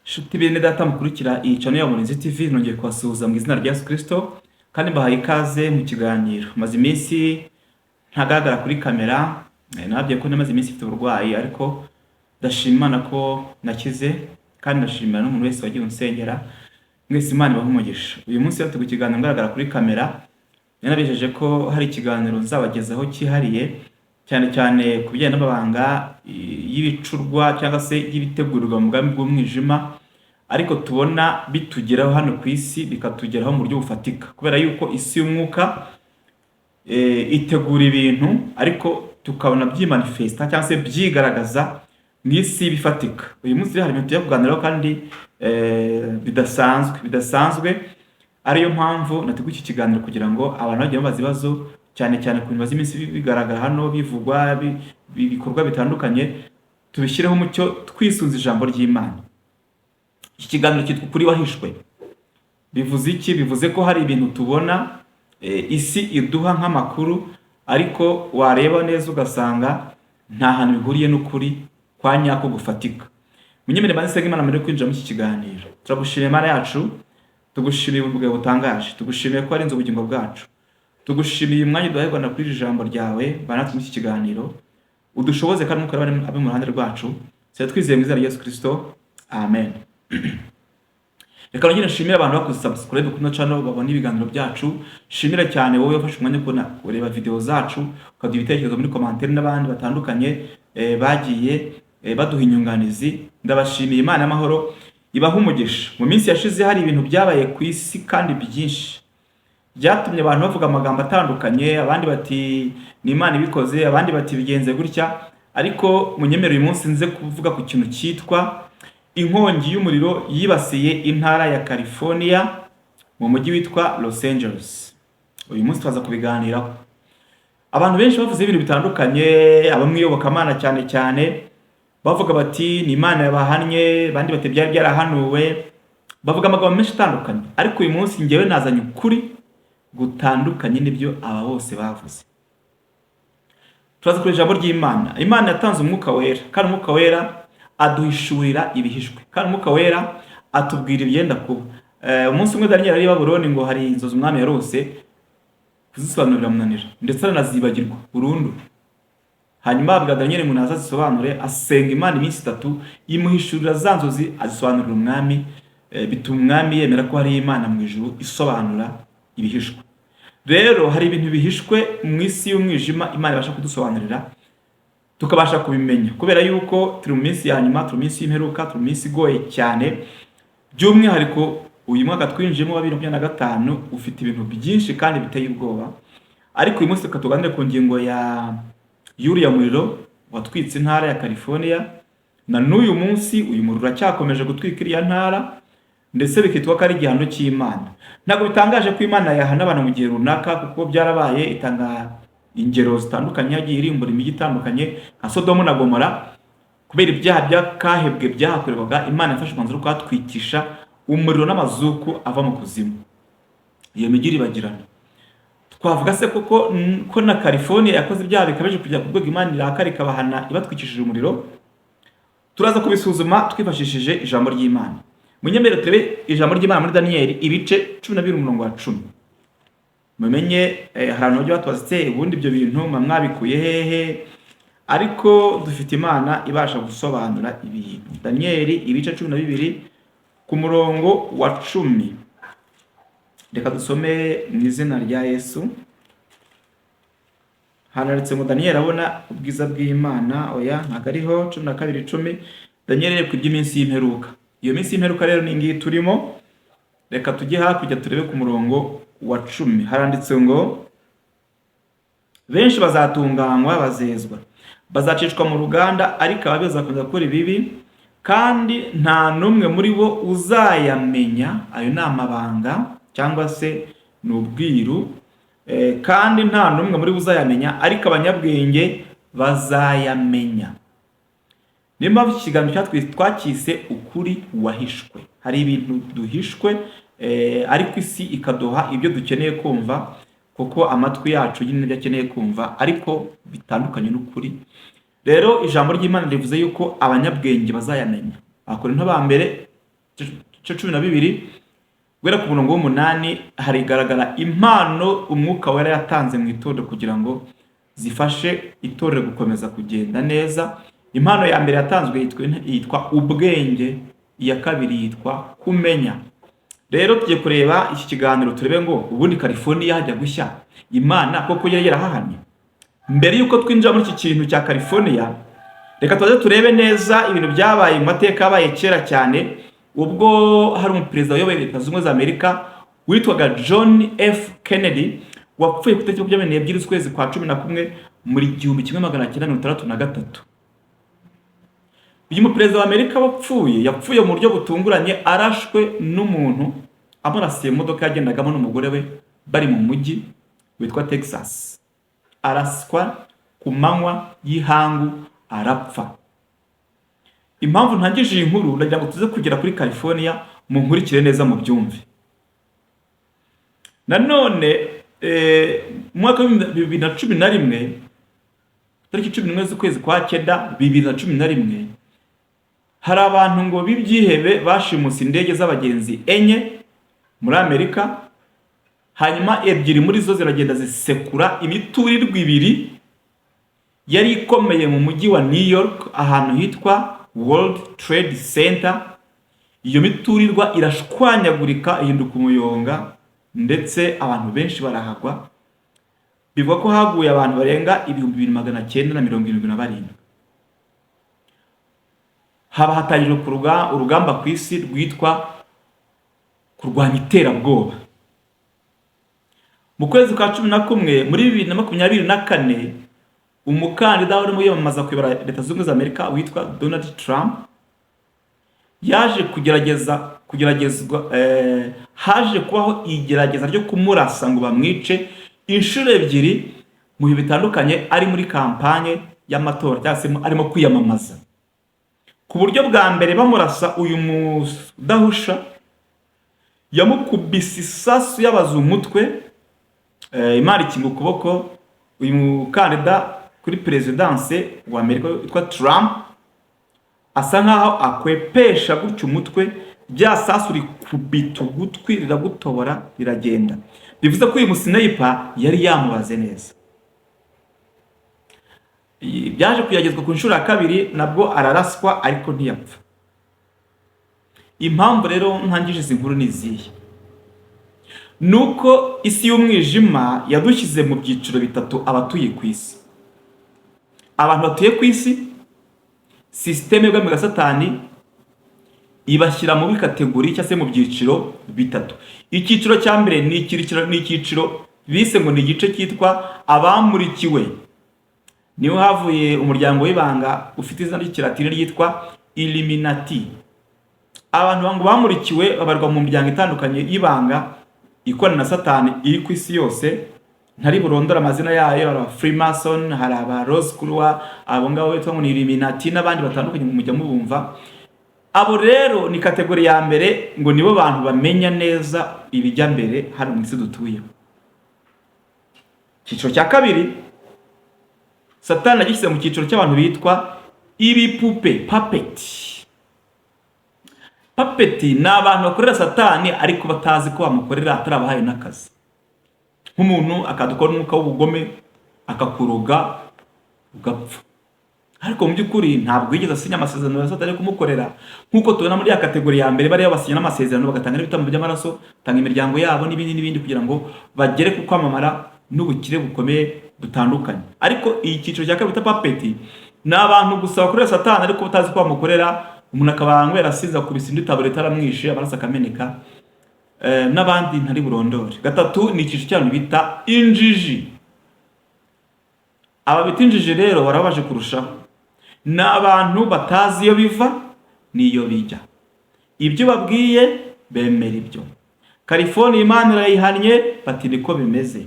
Shuti bene data mukurikira iyi channel ya Murinzi TV nongeye kubasuhuza mu izina rya Yesu Kristo kandi mbahaye ikaze mu kiganiro. Maze iminsi ntagaragara kuri kamera, nababwiye ko namaze iminsi mfite uburwayi ariko ndashima Imana ko nakize kandi ndashimira n'umuntu wese wagiye unsengera. Mwese Imana ibahe umugisha. Uyu munsi rero turi kukiganira ngaragara kuri kamera. Yanabijeje ko hari ikiganiro nzabagezaho cyihariye cyane cyane ku bijyanye n'amabanga y'ibicurwa cyangwa se y'ibitegurirwa mu bwami bw'umwijima, ariko tubona bitugeraho hano ku isi bikatugeraho mu buryo bufatika, kubera yuko isi y'umwuka itegura ibintu ariko tukabona byimanifesta cyangwa se byigaragaza mu isi bifatika. Uyu munsi hari ibintu tujya kuganiraho kandi bidasanzwe ariyo mpamvu nateguye iki kiganiro kugira ngo abantu bajye babaza ibibazo cyane cyane ku bintu bimaze iminsi bigaragara hano bivugwa bikorwa bitandukanye, tubishyireho umucyo twisunze ijambo ry'Imana. Iki kiganiro cyitwa ukuri wahishwe. Bivuze iki? Bivuze ko hari ibintu tubona isi iduha nk'amakuru ariko wareba neza ugasanga nta hantu bihuriye n'ukuri kwa nyako gufatika. Munyemere bansenga Imana mbere yo kwinjira muri iki kiganiro. Turagushimiye Imana yacu, tugushimiye ubugabo butangaje, tugushimiye ko ari inzu ubugingo bwacu, tugushimiye umwanya duhaye na kuri ijambo ryawe banatse muri iki kiganiro, udushoboze kandi mukora abe mu ruhande rwacu. Se twizeye mu izina rya Yesu Kristo, amen. Reka nongere nshimire abantu bakoze subscribe kuri channel babona ibiganiro byacu. Shimira cyane wowe wafashe umwanya kubona kureba video zacu, ukaduha ibitekerezo muri commentaire n'abandi batandukanye bagiye baduha inyunganizi. Ndabashimiye. Imana y'amahoro ibaha umugisha. Mu minsi yashize hari ibintu byabaye ku isi kandi byinshi byatumye abantu bavuga amagambo atandukanye, abandi bati ni Imana ibikoze, abandi bati bigenze gutya, ariko munyemere uyu munsi nze kuvuga ku kintu cyitwa inkongi y'umuriro yibasiye intara ya California mu mujyi witwa Los Angeles. Uyu munsi twaza kubiganiraho. Abantu benshi bavuze ibintu bitandukanye, abamwiyobokamana cyane cyane bavuga bati ni Imana yabahannye, bandi bati byari byarahanuwe, bavuga amagambo menshi atandukanye, ariko uyu munsi ngewe nazanye ukuri gutandukanye n'ibyo aba bose bavuze. Turaza kuri ijambo ry'Imana. Imana yatanze umwuka wera, kandi umwuka wera aduhishurira ibihishwe, kandi umwuka wera atubwira ibyenda kuba. Umunsi umwe Daniel ari i Babuloni ngo hari inzozi umwami yarose, kuzisobanurira munanira ndetse aranazibagirwa burundu. Hanyuma abwira Daniel ngo naza zisobanure, asenga Imana iminsi 3 yimuhishurira za nzozi azisobanurira umwami. Bituma umwami yemera ko hari Imana mu ijuru isobanura ibihishwe. Rero hari ibintu bihishwe mu isi y'umwijima Imana ibasha kudusobanurira tukabasha kubimenya, kubera yuko turi mu minsi ya nyuma, turi mu minsi y'imperuka, turi mu minsi igoye cyane. By'umwihariko uyu mwaka twinjiyemo wa 2025 ufite ibintu byinshi kandi biteye ubwoba, ariko uyu munsi tukatuganire ku ngingo ya y'uriya muriro watwitse intara ya California, na n'uyu munsi uyu muriro uracyakomeje gutwika iriya ntara, ndetse bikitwa ko ari igihano cy'Imana. Ntabwo bitangaje ko Imana yahana abantu mu gihe runaka, kuko byarabaye itanga ingero zitandukanye, yagiye irimbura imijyi itandukanye nka Sodomu na Gomora. Kubera ibyaha byakahebwe byahakorerwaga, Imana yafashe umwanzuro wo kuhatwikisha umuriro n'amazuku ava mu kuzimu, iyo mijyi iribagirana. Twavuga se koko ko na California yakoze ibyaha bikabeje kujya ku rwego Imana irakara ikabahana ibatwikishije umuriro? Turaza kubisuzuma twifashishije ijambo ry'Imana. Munyemere turebe ijambo ry'Imana muri Daniel ibice 12:10. Mumenye ahantu byo batwazitse ubundi ibyo bintu mwabikuye hehe, ariko dufite Imana ibasha gusobanura ibintu. Daniel ibice 12 ku murongo wa 10. Reka dusome mu izina rya Yesu. Hanaretse ngo Daniel abona ubwiza bw'Imana, oya ntago ariho. 12:10 Daniel ku by'iminsi y'imperuka. Iyo minsi y'imperuka rero ni ngiyi turimo. Reka tujye hakurya turebe ku murongo wa 10. Haranditse ngo benshi bazatunganywa bazezwa, bazacishwa mu ruganda, ariko ababeza kuza gukora ibibi, kandi nta numwe muri bo uzayamenya. Ayo ni amabanga cyangwa se ni ubwiru, kandi nta numwe muri bo uzayamenya, ariko abanyabwenge bazayamenya. Niyo mpamvu ikiganiro twakise ukuri wahishwe. Hari ibintu duhishwe, ariko isi ikaduha ibyo dukeneye kumva, kuko amatwi yacu nyine akeneye kumva, ariko bitandukanye n'ukuri. Rero ijambo ry'Imana rivuze yuko abanyabwenge bazayamenya. Abakorinto ba mbere 12 guhera ku murongo w'8 harigaragara impano umwuka wera yatanze mu itorero kugira ngo zifashe itorero gukomeza kugenda neza. Impano ya mbere yatanzwe yitwa ubwenge, iya kabiri yitwa kumenya. Rero tugiye kureba iki kiganiro turebe ngo ubundi California hajya gushya Imana koko yari yarahahanye. Mbere yuko twinjira muri iki kintu cya California, reka tuze turebe neza ibintu byabaye mu mateka yabaye kera cyane, ubwo hari umuperezida wayoboye Leta Zunze Ubumwe za Amerika witwaga John F. Kennedy wapfuye ku itariki 22 z'ukwezi kwa 11 muri 1963. Uyu muperezida wa Amerika yapfuye mu buryo butunguranye, arashwe n'umuntu amurasiye mu modoka yagendagamo n'umugore we bari mu mujyi witwa Texas. Araswa ku manywa y'ihangu arapfa. Impamvu ntangije iyi nkuru ndagira ngo tuze kugera kuri California mu nkurikire neza mu byumve. Nanone mu mwaka wa 2011 tariki 11 z'ukwezi kwa 9 2011 hari abantu ngo bibyihebe bashimuse indege z'abagenzi enye muri Amerika, hanyuma ebyiri muri zo ziragenda zisekura imiturirwa 2 yari ikomeye mu mujyi wa New York ahantu hitwa World Trade Center. Iyo miturirwa irashwanyagurika ihinduka umuyonga ndetse abantu benshi barahagwa. Bivuga ko haguye abantu barenga 2977. Haba hatangijwe ku urugamba ku isi rwitwa kurwanya iterabwoba. Mu kwezi kwa 11 muri 2024 umukandida wari mu yamamaza kuyobora Leta Zunze Ubumwe za Amerika witwa Donald Trump yaje haje kubaho igerageza ryo kumurasa ngo bamwice inshuro 2 mu bihe bitandukanye ari muri kampanye y'amatora cyangwa arimo kwiyamamaza. Ku buryo bwa mbere bamurasa uyu mudahusha yamukubise isasu yabaza umutwe, imari kinga ukuboko. Uyu mukandida kuri presidence wa Amerika witwa Trump asa nkaho akwepesha gutyo umutwe, bya sasu rikubita ugutwi riragutobora biragenda. Bivuze ko uyu musniper yari yamubaze neza. Byaje kuyagezwa ku nshuro ya 2 nabwo araraswa ariko ntiyapfa. Impamvu rero ntangije izi nkuru niziye nuko isi y'umwijima yadushyize mu byiciro 3 abatuye ku isi. Abantu batuye ku isi, systeme y'ubwami bwa Satani ibashyira muri kategori cyangwa se mu byiciro 3. Icyiciro cya mbere ni icyiciro bise ngo ni igice cyitwa abamurikiwe. Niho havuye umuryango w'ibanga ufite izina ry'ikilatini ryitwa Illuminati. Abantu bangu bamurikiwe babarwa mu miryango itandukanye y'ibanga ikorana na Satani iri ku isi yose. Ntari burondora amazina yayo, hari Freemason, hari aba Rosicrucians, abo ngabo bitwa ngo ni Illuminati n'abandi batandukanye mu mujya mubumva. Abo rero ni kategori ya mbere, ngo nibo bantu bamenya neza ibijya mbere hano mu isi dutuye. Cyiciro cya 2 Satani agishyize mu cyiciro cy'abantu bitwa ibipupe, puppet. Puppet ni abantu bakorera Satani ariko batazi ko bamukorera atarabahaye n'akazi. Nk'umuntu akadukora umwuka w'ubugome akakuroga ugapfa, ariko mu by'ukuri ntabwo yigeze asinya amasezerano ya Satani kumukorera. Nk'uko tubona muri ya kategori ya mbere bari basinya n'amasezerano bagatanga n'ibitambo by'amaraso, tanga imiryango yabo n'ibindi kugira ngo bagere ku kwamamara n'ubukire bukomeye butandukanye. Ariko iyi cyiciro cya 2 puppet ni abantu gusa bakorera Satani ariko batazi ko bamukorera. Umuntu akabangwera asiza ku bisindi tabureta aramwishe amaraso akameneka, n'abandi ntari burondore. 3 ni icyiciro cy'abantu bita injiji. Aba bita injiji rero barabaje kurushaho. Ni abantu batazi iyo biva n'iyo bijya. Ibyo babwiye bemera ibyo. California Imana irayihannye bati niko bimeze.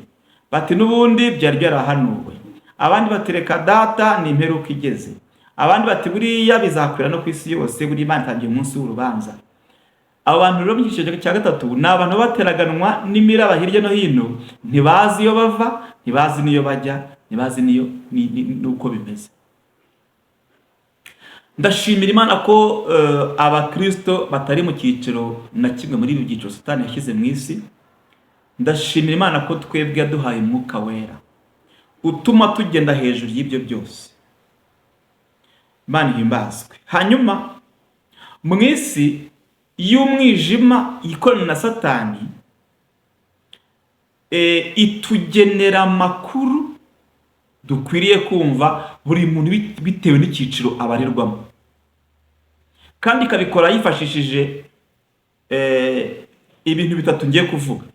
Bati n'ubundi byari byarahanuwe. Abandi batereka data ni imperuka igeze. Abandi bati buriya bizakwira no ku isi yose, buri Imana itangiye umunsi w'urubanza. Abo bantu rero mu cyiciro cya 3 ni abantu bateraganwa n'imiraba hirya no hino, ntibazi iyo bava, ntibazi niyo bajya, ntibazi niyo nuko bimeze. ndashimira Imana ko abakristo batari mu cyiciro na kimwe muri ibi byiciro Satani yashyize mu isi. Ndashimira Imana ko twebwe yaduhaye umwuka wera utuma tugenda hejuru y'ibyo byose. Imana ihimbazwe. Hanyuma mu isi y'umwijima ikorana na Satani, itugenera amakuru dukwiriye kumva buri muntu bitewe n'icyiciro abarirwamo, kandi ikabikora yifashishije ibintu bitatu ngiye kuvuga.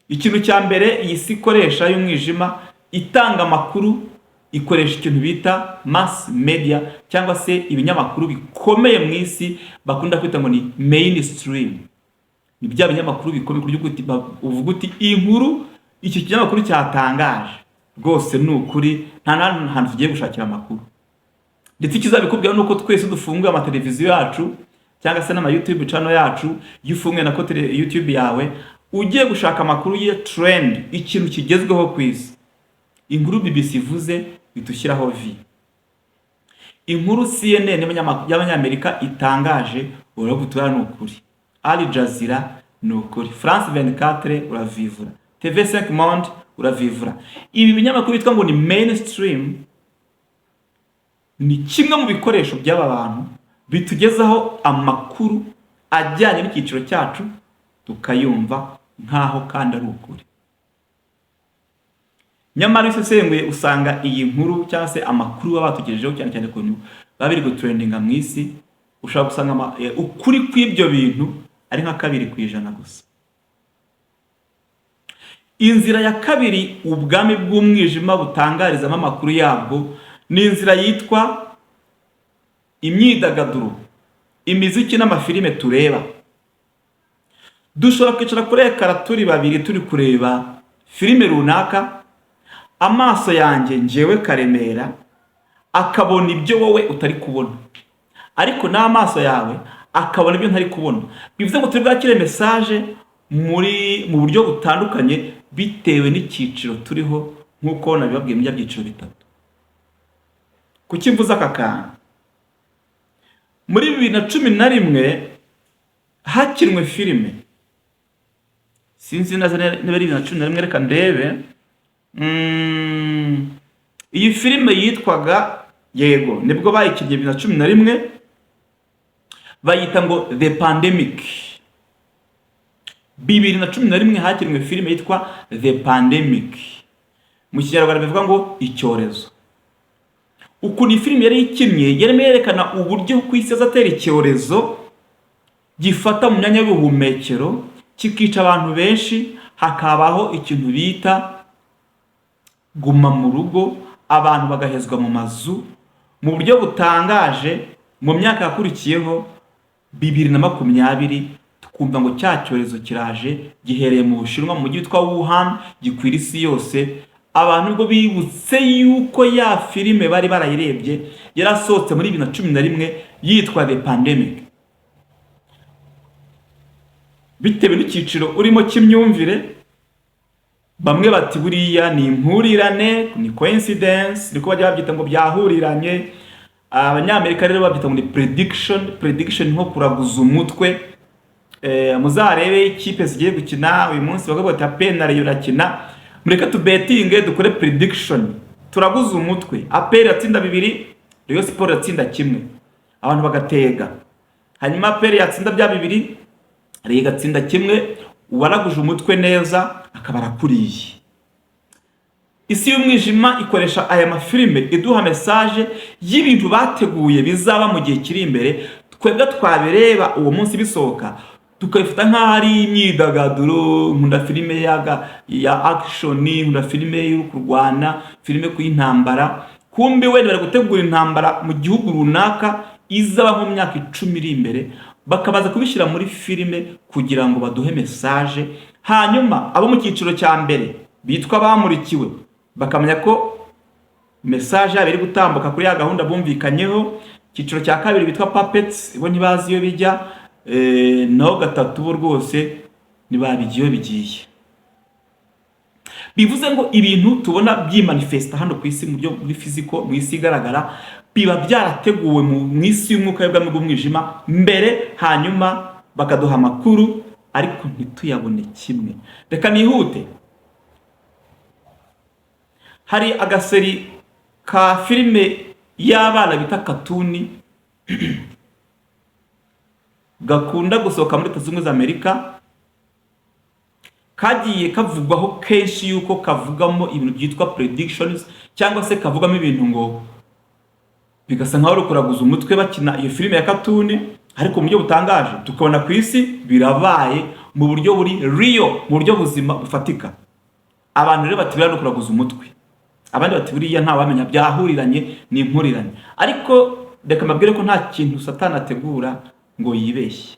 Ikintu cya mbere, iyi si ikoresha y'umwijima itanga amakuru, ikoresha ikintu bita mass media cyangwa se ibinyamakuru bikomeye mu isi bakunda kwita ngo ni mainstream. Ni bya binyamakuru bikomeye uvuga uti iyi nkuru iki kinyamakuru cyatangaje rwose ni ukuri, nta hantu tugiye gushakira amakuru. Ndetse ikizabikubwira nuko twese dufunguye amateleviziyo yacu cyangwa se n'ama YouTube channel yacu. Iyo ufunguye na YouTube yawe ugiye gushaka amakuru ya trend, ikintu kigezweho ku isi, inkuru BBC ivuze bitushyiraho V, inkuru CNN y'abanyamerika itangaje uravuga ni ukuri, Al Jazeera ni ukuri, France 24 uravivura, TV5 Monde uravivura. Ibi binyamakuru bitwa ngo ni mainstream ni kimwe mu bikoresho by'aba bantu bitugezaho amakuru ajyanye n'icyiciro cyacu tukayumva nkaho kandi ari ukuri. Nyamara isesenguye usanga iyi nkuru cyangwa se amakuru batugejejeho cyane cyane kuntu babiri go trendinga mu isi, ushaka gusanga ukuri kw'ibyo bintu ari nka 2% gusa. Inzira ya kabiri ubwami bw'umwijima butangarizamo amakuru yabwo ni inzira yitwa imyidagaduro, imiziki n'amafilime tureba. Dushobora kwicara kuri ekara turi babiri turi kureba filime runaka, amaso yanjye njyewe Karemera akabona ibyo wowe utari kubona, ariko n'amaso yawe akabona ibyo ntari kubona. Bivuze ngo turi bwakire message mu buryo butandukanye bitewe n'icyiciro turiho, nk'uko nabibabwiye mu byiciro bitatu. Kuki mvuze aka kantu? Muri 2011 hakinwe filime, sinzi naza niba ari 2011, reka ndebe. Iyi filime yitwaga Yego, nibwo bayikinnye 2011, bayita ngo The Pandemic. 2011 hakinwe filime yitwa The Pandemic, mu Kinyarwanda bivuga ngo icyorezo. Ukuntu filime yari ikinnye yerekana uburyo ku isi azatera icyorezo gifata mu myanya y'ubuhumekero kikica abantu benshi, hakabaho ikintu bita guma mu rugo, abantu bagahezwa mu mazu mu buryo butangaje. Mu myaka yakurikiyeho 2020 tukumva ngo cya cyorezo kiraje, gihereye mu Bushinwa mu mujyi witwa Wuhan, gikwira isi yose. Abantu ubwo bibutse yuko ya filime bari barayirebye yarasohotse muri 2011 yitwa The Pandemic. Bitewe n'icyiciro urimo cy'imyumvire, bamwe bati buriya ni impurirane, ni coincidence, niko bajya babyita ngo byahuriranye. Abanyamerika rero babyita ngo ni prediction nko kuraguza umutwe. Muzarebe ikipe zigiye gukina uyu munsi bakavuga ati APR yurakina, mureka tubetinge dukore prediction, turaguza umutwe. APR yatsinda 2, Rayon Sport yatsinda 1, abantu bagatega. Hanyuma APR yatsinda bya 2, Rayon gatsinda 1, uwaraguje umutwe neza akaba arakuriye. Isi y'umwijima ikoresha aya mafilime iduha message y'ibintu bateguye bizaba mu gihe kiri imbere, twebwe twabireba uwo munsi bisohoka tukayifata nk'aho ari imyidagaduro. Nkunda filime ya action, nkunda filime yo kurwana, filime ku intambara. Kumbe wenda bari gutegura intambara mu gihugu runaka izaba mu myaka 10 iri imbere, bakabaza kubishyira muri filime kugira ngo baduhe message. Hanyuma abo mu cyiciro cya mbere bitwa bamurikiwe bakamenya ko message yabo iri gutambuka kuri ya gahunda bumvikanyeho. Cyiciro cya kabiri bitwa puppets, bo ntibazi iyo bijya, no gatatu bo rwose nibabigiye bigiye. Bivuze ngo ibintu tubona byimanifesta hano ku isi mu buryo muri physical, mu isi igaragara, biba byarateguwe mu isi y'umwuka y'ubwami bw'umwijima mbere, hanyuma bakaduha amakuru ariko ntituyabone kimwe. Reka nihute. Hari agaseri ka filime y'abana bita katuni gakunda gusohoka muri Leta Zunze Ubumwe za Amerika, kagiye kavugwaho kenshi yuko kavugamo ibintu byitwa predictions, cyangwa se kavugamo ibintu ngo bigasa nkaho rukuraguza umutwe bakina iyo filime ya katuni, ariko mu buryo butangaje tukabona ku isi birabaye mu buryo buri real, mu buryo buzima bufatika. Abantu rero bati birano kuraguza umutwe, abandi bati buriya nta wamenya, byahuriranye n'impuriranye. Ariko reka mbabwire ko nta kintu Satani ategura ngo yibeshye.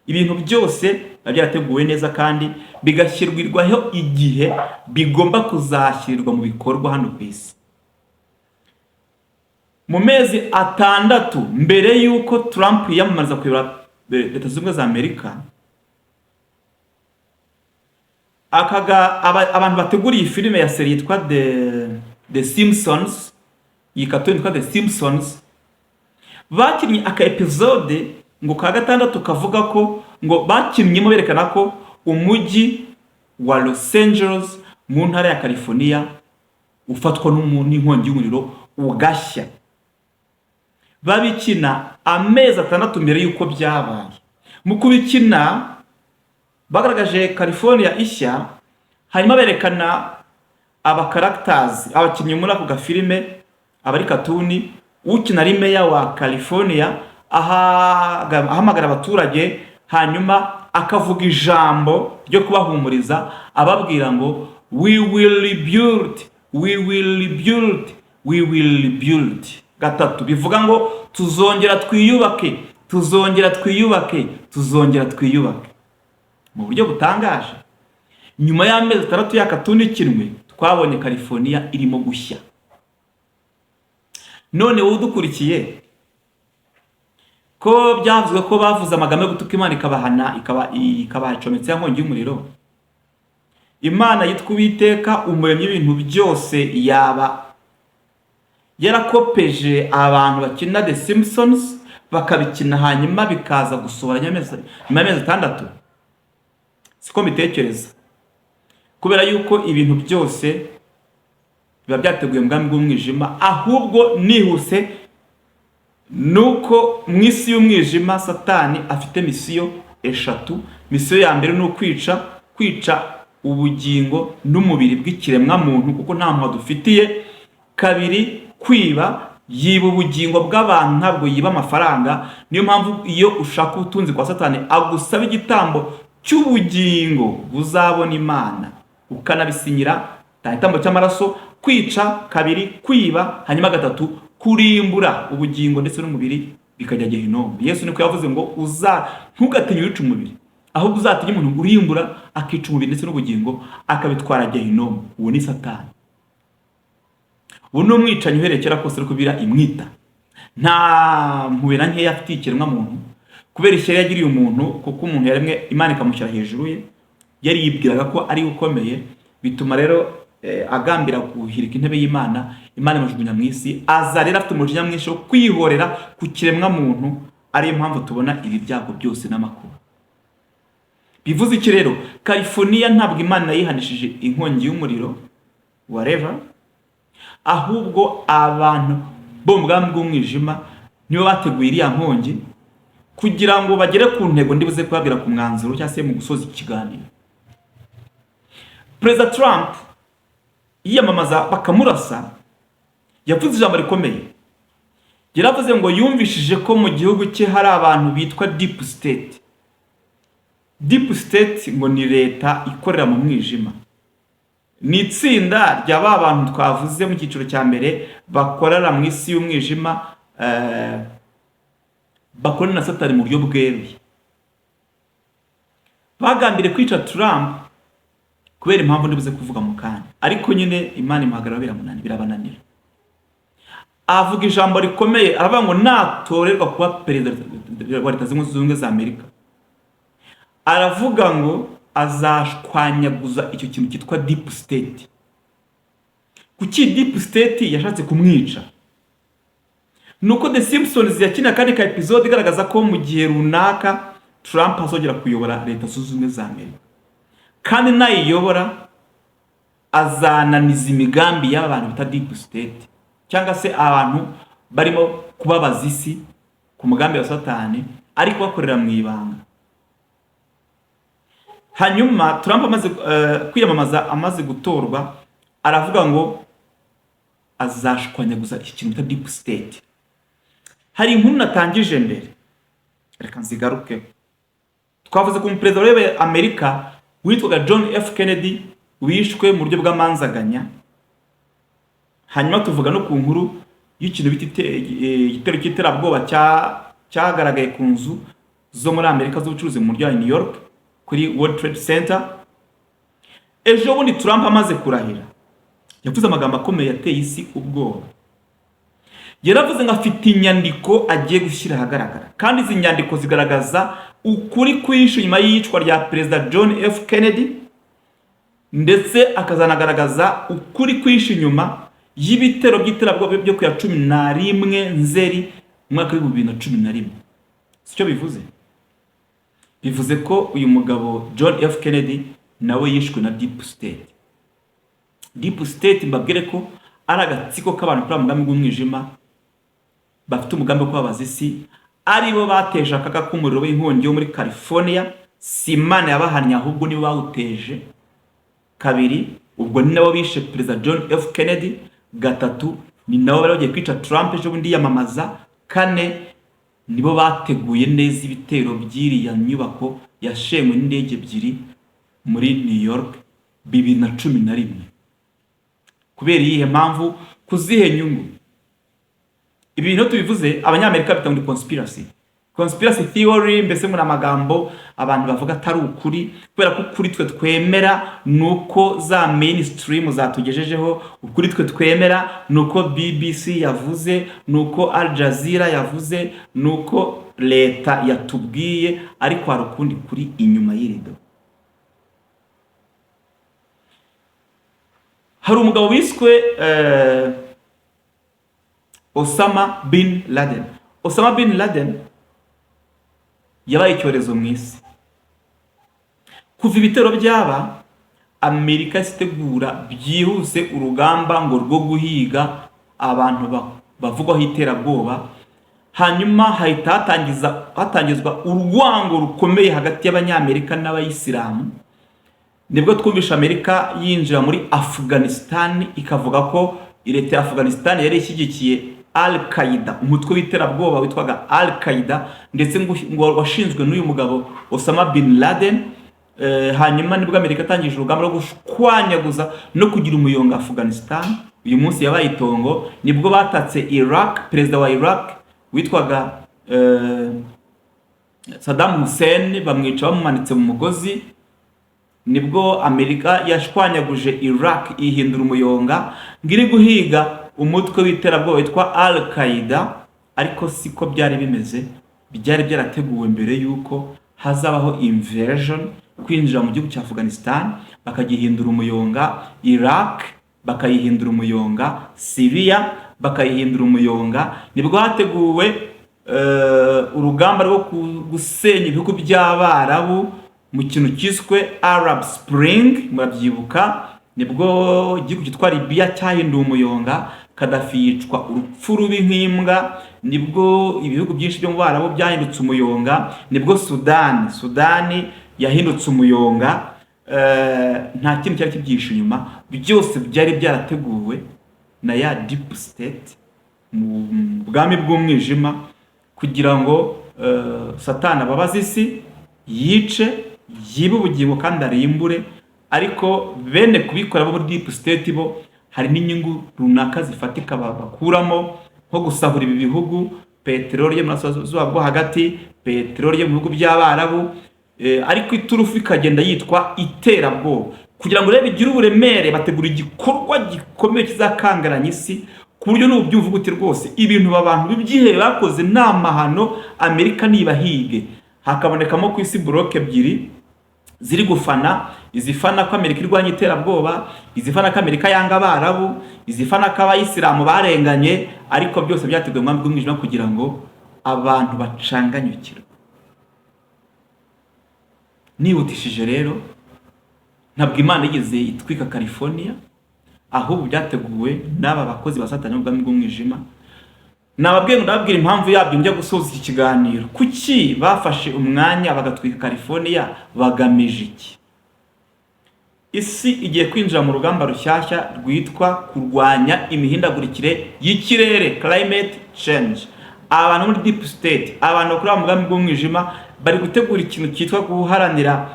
Ibintu byose byarateguwe neza kandi bigashyirwaho igihe bigomba kuzashyirirwa mu bikorwa hano ku isi. Mu mezi 6 mbere yuko Trump yiyamamariza kuyobora Leta Zunze Ubumwe za Amerika, abantu bateguriye filime ya seri yitwa The Simpsons, iyi katuni yitwa The Simpsons, bakinnye aka episode ngo ka 6 kavuga ko ngo bakinnyemo berekana ko umujyi wa Los Angeles mu ntara ya California ufatwa n'inkongi y'umuriro ugashya. Babikina amezi 6 mbere yuko byabaye. Mu kubikina bagaragaje California ishya, hanyuma berekana aba characters, abakinnyi muri ako gafilime, abari katuni. Ukina ari meya wa California ahamagara abaturage, hanyuma akavuga ijambo ryo kubahumuriza ababwira ngo we will rebuild, we will rebuild, we will rebuild. Gatatu bivuga ngo tuzongera twiyubake, tuzongera twiyubake, tuzongera twiyubake. Mu buryo butangaje, nyuma y'amezi 6 ya katuni kinwe, twabonye California irimo gushya. None wowe udukurikiye, ko byavuzwe ko bavuze amagambo yo gutuka Imana ikabahana, ikabacometse inkongi y'umuriro. Imana yitwa Uwiteka, umuremyi w'ibintu byose, yaba yarakopeje abantu bakina The Simpsons bakabikina hanyuma bikaza gusohora nyuma y'amezi 6? Siko mbitekereza, kubera yuko ibintu byose biba byateguye mu bwami bw'umwijima. Ahubwo nihuse nuko mu isi y'umwijima Satani afite misiyo 3. Misiyo ya mbere ni kwica ubugingo n'umubiri bw'ikiremwa muntu, kuko nta muntu dufitiye. 2, kwiba, yiba ubugingo bw'abantu, ntabwo yiba amafaranga. Niyo mpamvu iyo ushaka ubutunzi kwa Satani agusaba igitambo cy'ubugingo buzabona Imana, ukanabisinyira igitambo cy'amaraso. Kwica, 2, kwiba, hanyuma 3, kurimbura ubugingo ndetse n'umubiri bikajya Gehinomu. Yesu niko yavuze ngo ntugatinye wica umubiri, ahubwo uzatinye umuntu urimbura akica umubiri ndetse n'ubugingo akabitwara Gehinomu. Uwo ni Satani. Uwo ni umwicanyi uherekera kose ariko bira imwita. Nta mpuwe na nkeya afitiye ikiremwa muntu, kubera ishyari yagiriye umuntu, kuko umuntu yaremwe Imana ikamushyira hejuru ye, yari yibwiraga ko ari ukomeye. Bituma rero agambira kuhirika intebe y'Imana, Imana imujugunya mu isi. Aza rero afite umujinya mwinshi wo kwihorera ku kiremwa muntu. Ariyo mpamvu tubona ibi byago byose n'amakuru. Bivuze iki rero? California ntabwo Imana yihanishije inkongi y'umuriro whatever, ahubwo abantu bo mu bwami bw'umwijima nibo bateguye iriya nkongi kugira ngo bagere ku ntego ndibuze kubabwira ku mwanzuro cyangwa se mu gusoza ikiganiro. Perezida Trump yiyamamaza bakamurasa, yavuze ijambo rikomeye. Yaravuze ngo yumvishije ko mu gihugu cye hari abantu bitwa deep state. Deep state ngo ni leta ikorera mu mwijima. Ni itsinda ry'aba abantu twavuze mu cyiciro cya mbere bakorera mu isi y'umwijima, bakorana na Satani mu buryo bweruye. Bagambiriye kwica Trump kubera impamvu ndibuze kuvuga mu kanya, ariko nyine Imana imuhagarara birabananira. Avuga ijambo rikomeye, aravuga ngo natorerwa kuba perezida wa Leta Zunze Ubumwe za Amerika, aravuga ngo azashwanyaguza icyo kintu cyitwa deep state. Kuki deep state yashatse kumwica? nuko The Simpsons yakina kandi ka episode igaragaza ko mu gihe runaka Trump azongera kuyobora leta zunze ubumwe za Amerika, kandi nayiyobora azananiza imigambi y'abantu bita deep state, cyangwa se abantu barimo kubabaza isi ku mugambi wa Satani ariko bakorera mu ibanga. Hanyuma Trump amaze kwiyamamaza, amaze gutorwa, aravuga ngo azashwanyaguza ikintu cya deep state. Hari inkuru natangije mbere, reka nzigaruke. Twavuze ku perezida wa Amerika witwaga John F. Kennedy wishwe mu buryo bw'amanzaganya. Hanyuma tuvuga no ku nkuru y'ikintu bita igitero cy'iterabwoba cyagaragaye ku nzu zo muri Amerika z'ubucuruzi mu mujyi wa New York kuri World Trade Center. Ejo bundi Trump amaze kurahira yavuze amagambo akomeye yateye isi ubwoba. Yaravuze ngo afite inyandiko agiye gushyira ahagaragara, kandi izi nyandiko zigaragaza ukuri kwishe nyuma y'iyicwa rya perezida John F. Kennedy, ndetse akazanagaragaza ukuri kwishe nyuma y'ibitero by'iterabwoba byo ku ya 11 Nzeri mwaka wa 2011. Sicyo bivuze? Bivuze ko uyu mugabo John F. Kennedy nawe yishwe na deep state. Deep state mbabwire ko ari agatsiko k'abantu kuri umugambi w'umwijima bafite umugambi wo kubabaza isi, aribo bateje akaga k'umuriro w'inkongi yo muri California. Si Imana yabahannye, ahubwo nibo bawuteje. Kabiri, ubwo ni nabo bishe perezida John F. Kennedy. Gatatu, ni nabo bari bagiye kwica Trump ejo bundi yamamaza. Kane, nibo bateguye neza ibitero by'iriya nyubako yashenywe n'indege ebyiri muri New York 2011. Kubera iyihe mpamvu? Kuzihe nyungu? Ibi bintu tubivuze abanyamerika bita ngo conspiracy theory, mbese muri amagambo abantu bavuga atari ukuri, kubera ko kuri twe twemera nuko za mainstream zatugejejeho, ukuri twe twemera nuko BBC yavuze, nuko Al Jazeera yavuze, nuko leta yatubwiye, ariko hari ukundi kuri inyuma y'irido. Hari umugabo wiswe Osama bin Laden. Osama bin Laden yabaye icyorezo mu isi. Kuva ibitero byaba, Amerika isitegura byihuse urugamba ngo rwo guhiga abantu bavugwaho iterabwoba. Hanyuma hatangizwa urwango rukomeye hagati y'abanyamerika n'abayisilamu. Nibwo twumvisha Amerika yinjira muri Afghanistan, ikavuga ko leta ya Afghanistan yari ishyigikiye Al-Qaeda, umutwe w'iterabwoba witwaga Al-Qaeda, ndetse ngo washinzwe n'uyu mugabo Osama bin Laden. Hanyuma nibwo Amerika atangije urugamba rwo gushwanyaguza no kugira umuyonga Afghanistan. Uyu munsi yabaye itongo. Nibwo batatse Iraq, perezida wa Iraq witwaga Saddam Hussein, bamwica bamumanitse mu mugozi. Nibwo Amerika yashwanyaguje Iraq ihindura umuyonga ngiri guhiga umutwe w'iterabwoba witwa Al-Qaeda. Ariko siko byari bimeze, byari byarateguwe mbere yuko hazabaho invasion, kwinjira mu gihugu cya Afghanistan, bakagihindura umuyonga Iraq, bakayihindura umuyonga Syria, bakayihindura umuyonga. Nibwo hateguwe urugamba rwo gusenya ibihugu by'Abarabu mu kintu cyiswe Arab Spring, murabyibuka. Nibwo igihugu cyitwa Libya cyahinduye umuyonga, Gaddafi yicwa urupfu rubi nk'imbwa. Nibwo ibihugu byinshi byo mu Barabu byahindutse umuyonga. Nibwo Sudani yahindutse umuyonga. Nta kintu cyari kibyishe inyuma, byose byari byarateguwe na ya deep state mu bwami bw'umwijima, kugira ngo Satani ababaze isi, yice, yibe ubugingo kandi arimbure. Ariko bene kubikora bo muri deep state bo hari n'inyungu runaka zifatika bakuramo, nko gusahura ibi bihugu, peteroli yo mu burasirazuba bwo hagati, peteroli yo mu bihugu by'Abarabu. Ariko iturufu ikagenda yitwa iterabwoba, kugira ngo rero bigire uburemere. Bategura igikorwa gikomeye kizakangaranya isi, ku buryo n'ubyumva gute rwose ibintu abantu b'igihe bakoze nta mahano Amerika nibahige. Hakabonekamo ku isi block ebyiri, ziri gufana, izifana ko Amerika irwanya iterabwoba, izifana ko Amerika yanga Abarabu, izifana ko Abayisilamu barenganye, ariko byose byateguwe mu bw'umwijima kugira ngo abantu bacanganyukirwe. Nibutishije rero, ntabwo Imana igeze itwika California, ahubwo byateguwe n'aba bakozi ba Satani mu bw'umwijima. Nababwiye ndababwira impamvu yabyo njya gusoza iki kiganiro. Kuki bafashe umwanya bagatwika California, bagamije iki? Isi igiye kwinjira mu rugamba rushyashya rwitwa kurwanya imihindagurikire y'ikirere, climate change. Abantu muri deep state, abantu bakora mu mugambi w'umwijima bari gutegura ikintu cyitwa guharanira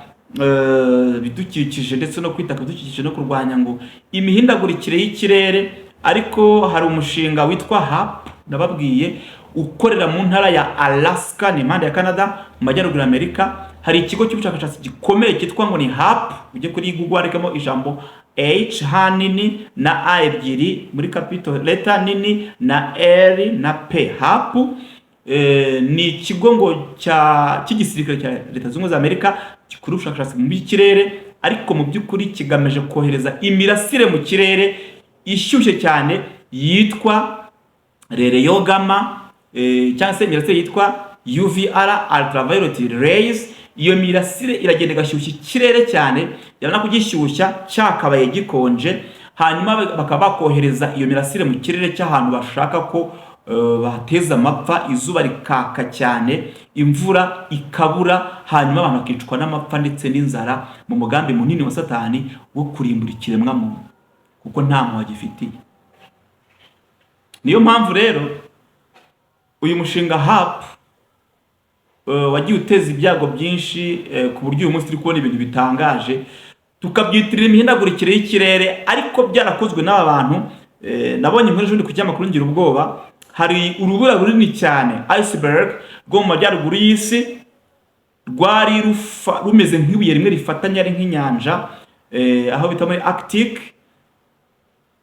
bidukikije ndetse no kwita ku bidukikije no kurwanya ngo imihindagurikire y'ikirere. Ariko hari umushinga witwa HAP nababwiye ukorera mu ntara ya Alaska, ni impande ya Canada mu majyaruguru Amerika. Hari ikigo cy'ubushakashatsi gikomeye cyitwa ngo ni HAP. Ujye kuri Google arikamo ijambo H hanini na A ebyiri muri capital letter nini na R na P. HAP ni ikigo ngo cy'igisirikare cya Leta Zunze Ubumwe za Amerika gikora ubushakashatsi mu by'ikirere, ariko mu by'ukuri kigamije kohereza imirasire mu kirere ishyushye cyane yitwa rereyogama, cyangwa se imirasire yitwa UVR, ultraviolet rays. Iyo mirasire iragenda igashyushya ikirere cyane, yabona kugishyushya cyakabaye gikonje, hanyuma bakaba bakohereza iyo mirasire mu kirere cy'ahantu bashaka ko bateza amapfa, izuba rikaka cyane, imvura ikabura, hanyuma abantu bakicwa n'amapfa ndetse n'inzara, mu mugambi munini wa Satani wo kurimbura ikiremwa muntu, kuko nta muntu agifitiye. Niyo mpamvu rero uyu mushinga HAP wagiye uteza ibyago byinshi, ku buryo uyu munsi turi kubona ibintu bitangaje tukabyitirira imihindagurikire y'ikirere, ariko byarakozwe n'aba bantu. Nabonye inkuru ejo ku kinyamakuru ngira ubwoba. Hari urubura runini cyane, iceberg, rwo mu majyaruguru y'isi, rwari rumeze nk'ibuye rimwe rifatanya ari nk'inyanja, aho bita muri Arctic.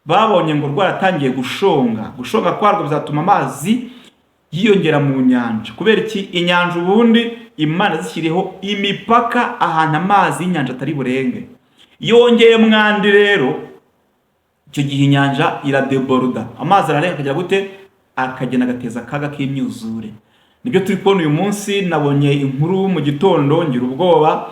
Babonye ngo rwaratangiye gushonga kwarwo bizatuma amazi yiyongera mu nyanja. Kubera iki? Inyanja ubundi Imana zishyiriho imipaka ahantu amazi y'inyanja atari burenge. Iyo wongeye mwandi rero, icyo gihe inyanja iradeborda, amazi ararenga akajya gute? Akagenda agateza akaga k'imyuzure. Nibyo turi kubona uyu munsi. Nabonye inkuru mu gitondo ngira ubwoba.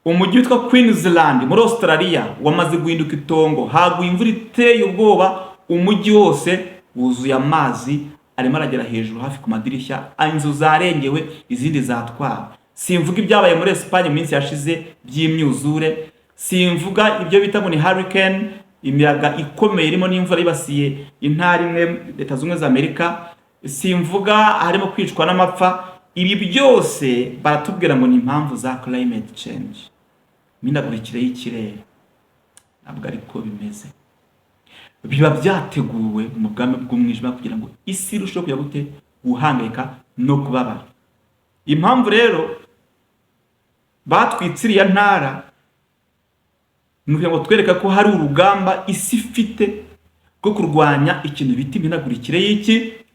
Umujyi witwa Queensland muri Australia wamaze guhinduka itongo, haguye imvura iteye ubwoba, umujyi wose wuzuye amazi, arimo aragera hejuru hafi ku madirishya, inzu zarengewe, izindi zatwara. Simvuga ibyabaye muri Espagne mu minsi yashize by'imyuzure, simvuga ibyo bita ngo ni hurricane, imiyaga ikomeye irimo n'imvura yibasiye intara imwe Leta Zunze Ubumwe za Amerika, simvuga harimo kwicwa n'amapfa. Ibi byose baratubwira ngo ni impamvu za climate change, imihindagurikire y'ikirere. Ntabwo ariko bimeze. Biba byateguwe mu bwami bw'umwijima kugira ngo isi irusheho kujya gute? Guhangayika no kubabara. Impamvu rero batwitse iriya ntara ni ukugira ngo twereka ko hari urugamba isi ifite rwo kurwanya ikintu bita imihindagurikire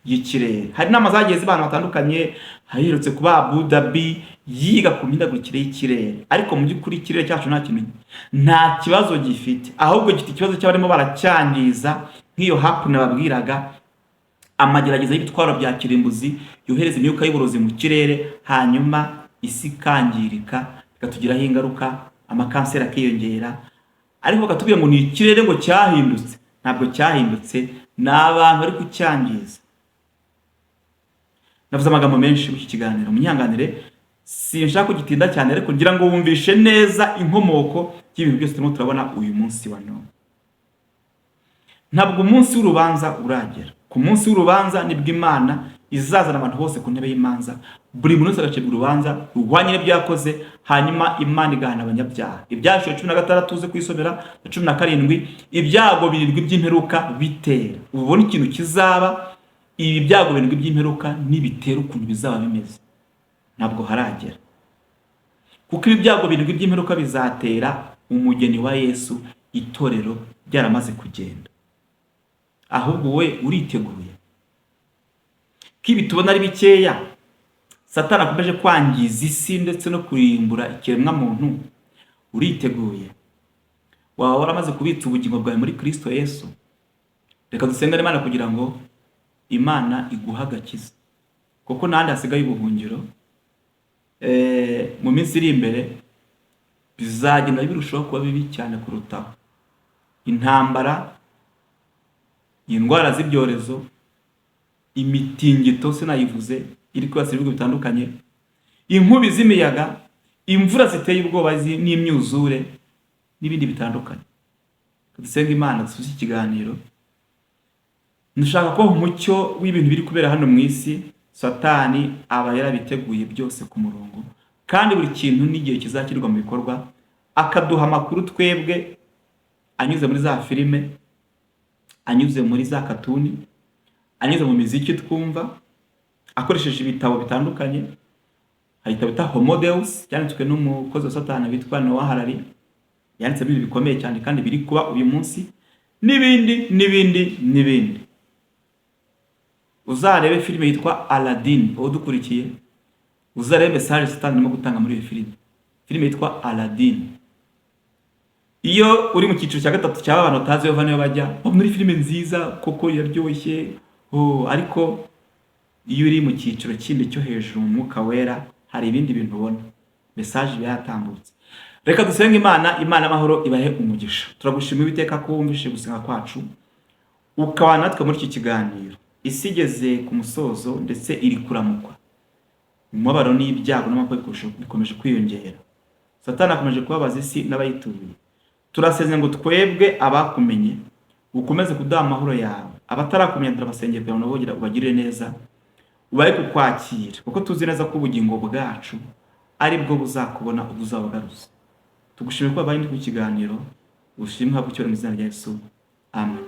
y'ikirere. Hari inama zagiye z'abantu batandukanye, haherutse kuba Abu Dhabi yiga ku mihindagurikire y'ikirere, ariko mu by'ukuri ikirere cyacu nta kibazo gifite, ahubwo gifite ikibazo cy'abarimo baracyangiza. Nk'iyo HAP nababwiraga, amagerageza y'ibitwaro bya kirimbuzi yohereza imyuka y'uburozi mu kirere, hanyuma isi ikangirika, ikatugiraho ingaruka, amakanseri akiyongera. Ariko bakatubwira ngo ni ikirere ngo cyahindutse. Ntabwo cyahindutse, ni abantu bari kucyangiza. Navuze amagambo menshi mu iki kiganiro, munyanganire, sinshaka kugitinda cyane, ariko ngira ngo wumvishe neza inkomoko y'ibintu byose turimo turabona uyu munsi wa none. Ntabwo umunsi w'urubanza uragera. Ku munsi w'urubanza nibwo Imana izazana abantu bose ku ntebe y'imanza, buri muntu wese agacibwa urubanza ruhwanye n'ibyo yakoze, hanyuma Imana igahana abanyabyaha. Ibyashyo 16 tuze kwisomera na 17, ibyago 7 by'imperuka bitera. Ubona ikintu kizaba, ibi byago 7 by'imperuka nibitera ukuntu bizaba bimeze. Ntabwo haragera, kuko ibi byago 7 by'imperuka bizatera umugeni wa Yesu, itorero ryaramaze kugenda. Ahubwo we uriteguye? Kibi tubona ari bikeya, Satani akomeje kwangiza isi ndetse no kurimbura ikiremwa muntu, uriteguye? Waba waramaze kubitsa ubugingo bwawe muri Kristo Yesu? Reka dusengane Imana kugira ngo Imana iguha agakiza, kuko n'ahandi hasigaye ubuhungiro. Mu minsi iri imbere bizagenda birushaho kuba bibi cyane kurutaho. Intambara, indwara z'ibyorezo, imitingito sinayivuze iri kwibasira ibihugu bitandukanye, inkubi z'imiyaga, imvura ziteye ubwoba n'imyuzure n'ibindi bitandukanye. Dusenga Imana dusubize ikiganiro. Ndashaka ko umucyo w'ibintu biri kubera hano mu isi, Satani aba yarabiteguye byose ku murongo, kandi buri kintu n'igihe kizakirwa mu bikorwa, akaduha amakuru twebwe anyuze muri za filime, anyuze muri za katuni, anyuze mu miziki twumva, akoresheje ibitabo bitandukanye. Hari igitabo bita Homo Deus cyanditswe n'umukozi wa Satani witwa Noah Harari, yanditse ibintu bikomeye cyane kandi biri kuba uyu munsi, n'ibindi. Uzarebe filime yitwa Aladdin, uwo dukurikiye, uzarebe message Satani arimo gutanga muri iyo filime yitwa Aladdin. Iyo uri mu cyiciro cya gatatu cy'aba abantu batazi bava niyo bajya, muri filime nziza koko yaryoshye, ariko iyo uri mu cyiciro kindi cyo hejuru mu mwuka wera, hari ibindi bintu ubona, message byatambutse. Reka dusenge Imana amahoro ibahe umugisha. Turagushimira Uwiteka ko wumvishe gusenga kwacu, ukabana natwe muri iki kiganiro. Isi igeze ku musozo ndetse iri kuramukwa, umubabaro n'ibyago n'amakuba bikomeje kwiyongera. Satani akomeje kubabaza isi n'abayituye. Turasezeranye ngo twebwe abakumenye ukomeze kuduha amahoro yawe, abatarakumenya turabasengera kugira ngo nabo ubagirire neza, ubahe kukwakira, kuko tuzi neza ko ubugingo bwacu ari bwo buzakubona ubwo uzabagaruza. Tugushimira ko wabaye ndi ku kiganiro, ushimwe habwe cyoro mu izina rya Yesu. Amen.